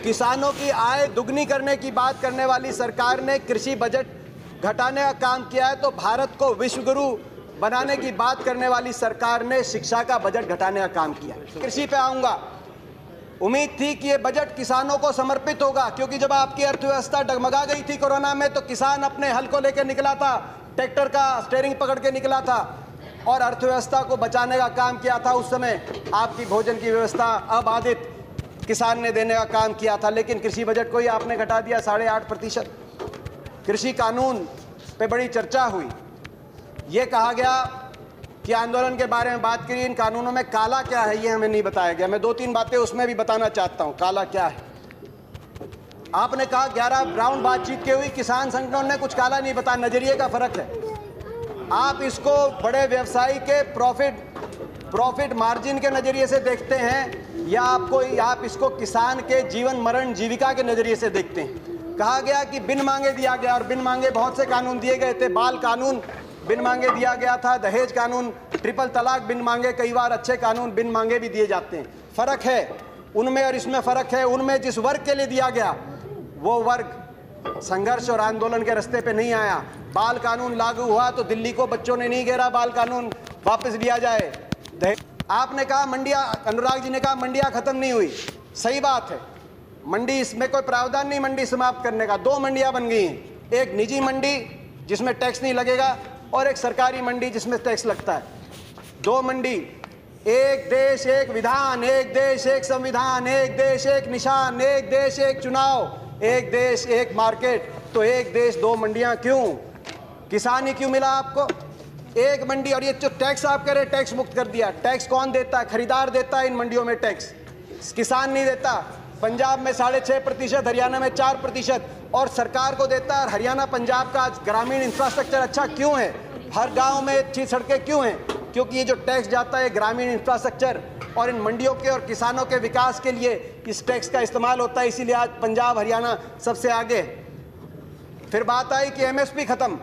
किसानों की आय दुगनी करने की बात करने वाली सरकार ने कृषि बजट घटाने का काम किया है, तो भारत को विश्व गुरु बनाने की बात करने वाली सरकार ने शिक्षा का बजट घटाने का काम किया। कृषि पे आऊंगा। उम्मीद थी कि ये बजट किसानों को समर्पित होगा, क्योंकि जब आपकी अर्थव्यवस्था डगमगा गई थी कोरोना में, तो किसान अपने हल को लेकर निकला था, ट्रैक्टर का स्टीयरिंग पकड़ के निकला था और अर्थव्यवस्था को बचाने का काम किया था। उस समय आपकी भोजन की व्यवस्था अबाधित किसान ने देने का काम किया था, लेकिन कृषि बजट को ही आपने घटा दिया 8.5%। कृषि कानून पे बड़ी चर्चा हुई। ये कहा गया कि आंदोलन के बारे में बात करिए, इन कानूनों में काला क्या है ये हमें नहीं बताया गया। मैं 2-3 बातें उसमें भी बताना चाहता हूँ, काला क्या है। आपने कहा 11 राउंड बातचीत की हुई, किसान संगठनों ने कुछ काला नहीं बताया। नजरिए का फर्क है। आप इसको बड़े व्यवसायी के प्रॉफिट मार्जिन के नजरिए से देखते हैं, या आप इसको किसान के जीवन मरण जीविका के नजरिए से देखते हैं। कहा गया कि बिन मांगे दिया गया, और बिन मांगे बहुत से कानून दिए गए थे। बाल कानून बिन मांगे दिया गया था, दहेज कानून, ट्रिपल तलाक बिन मांगे, कई बार अच्छे कानून बिन मांगे भी दिए जाते हैं। फर्क है उनमें और इसमें फर्क है। उनमें जिस वर्ग के लिए दिया गया वो वर्ग संघर्ष और आंदोलन के रास्ते पे नहीं आया। बाल कानून लागू हुआ तो दिल्ली को बच्चों ने नहीं घेरा, बाल कानून वापस लिया जाए। आपने कहा मंडियां, अनुराग जी ने कहा मंडियां खत्म नहीं हुई। सही बात है, मंडी इसमें कोई प्रावधान नहीं मंडी समाप्त करने का। 2 मंडियां बन गई हैं, एक निजी मंडी जिसमें टैक्स नहीं लगेगा और एक सरकारी मंडी जिसमें टैक्स लगता है। 2 मंडी, एक देश एक विधान, एक देश एक संविधान, एक देश एक निशान, एक देश एक चुनाव, एक देश एक मार्केट। तो एक देश 2 मंडियां क्यों? किसान ही क्यों मिला आपको? एक मंडी। और ये जो टैक्स आप कह रहे टैक्स मुक्त कर दिया, टैक्स कौन देता है? खरीदार देता है इन मंडियों में टैक्स, किसान नहीं देता। पंजाब में 6.5%, हरियाणा में 4% और सरकार को देता है। और हरियाणा पंजाब का ग्रामीण इंफ्रास्ट्रक्चर अच्छा क्यों है? हर गांव में अच्छी सड़कें क्यों हैं? क्योंकि ये जो टैक्स जाता है ग्रामीण इंफ्रास्ट्रक्चर और इन मंडियों के और किसानों के विकास के लिए इस टैक्स का इस्तेमाल होता है। इसीलिए आज पंजाब हरियाणा सबसे आगे है। फिर बात आई कि एमएसपी खत्म।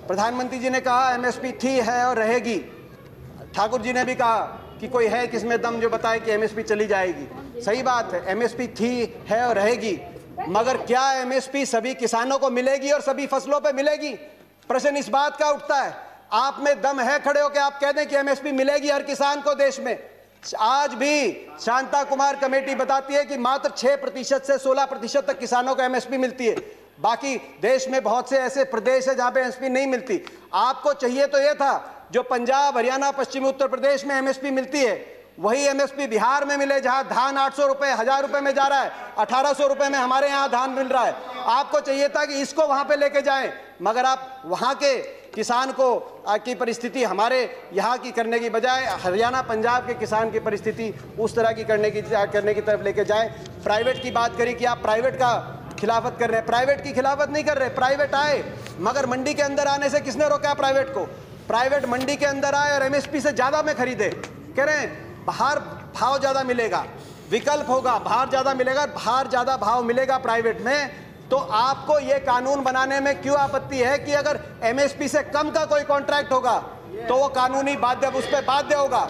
प्रधानमंत्री जी ने कहा एमएसपी थी, है और रहेगी। ठाकुर जी ने भी कहा कि कोई है किसमें दम जो बताए कि एमएसपी चली जाएगी। सही बात है, एमएसपी थी, है और रहेगी। मगर क्या एमएसपी सभी किसानों को मिलेगी और सभी फसलों पे मिलेगी? प्रश्न इस बात का उठता है। आप में दम है खड़े होकर आप कह दें कि एमएसपी मिलेगी हर किसान को देश में? आज भी शांता कुमार कमेटी बताती है कि मात्र 6% से 16% तक किसानों को एमएसपी मिलती है। बाकी देश में बहुत से ऐसे प्रदेश है जहां पे एमएसपी नहीं मिलती। आपको चाहिए तो यह था जो पंजाब, हरियाणा, पश्चिमी उत्तर प्रदेश में एमएसपी मिलती है वही एमएसपी बिहार में मिले, जहां धान 800 रुपए, 1000 रुपए में जा रहा है, 1800 रुपए में हमारे यहाँ धान मिल रहा है। आपको चाहिए था कि इसको वहां पे लेके जाएं, मगर आप वहां के किसान को की परिस्थिति हमारे यहाँ की करने की बजाय हरियाणा पंजाब के किसान की परिस्थिति उस तरह की करने की तरफ लेके जाएं। प्राइवेट की बात करी कि आप प्राइवेट का खिलाफत कर रहे हैं। प्राइवेट की खिलाफत नहीं कर रहे, प्राइवेट आए, मगर मंडी के अंदर आने से किसने रोका प्राइवेट को? प्राइवेट मंडी के अंदर आए और एमएसपी से ज्यादा में खरीदे। कह रहे हैं बाहर भाव ज्यादा मिलेगा, विकल्प होगा, बाहर ज्यादा मिलेगा, बाहर ज्यादा भाव मिलेगा प्राइवेट में। तो आपको यह कानून बनाने में क्यों आपत्ति है कि अगर एमएसपी से कम का कोई कॉन्ट्रैक्ट होगा तो वो कानूनी बाध्य, उस पर बाध्य होगा।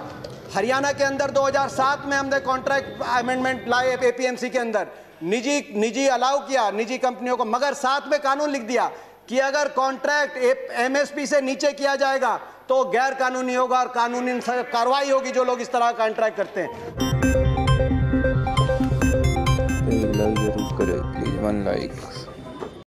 हरियाणा के अंदर 2007 में हमने कॉन्ट्रैक्ट अमेंडमेंट लाए एपीएमसी के अंदर, निजी अलाउ किया निजी कंपनियों को, मगर साथ में कानून लिख दिया कि अगर कॉन्ट्रैक्ट एमएसपी से नीचे किया जाएगा तो गैर कानूनी होगा और कानूनी कार्रवाई होगी जो लोग इस तरह का कॉन्ट्रैक्ट करते हैं। लाइक जरूर करें प्लीज, 1 लाइक।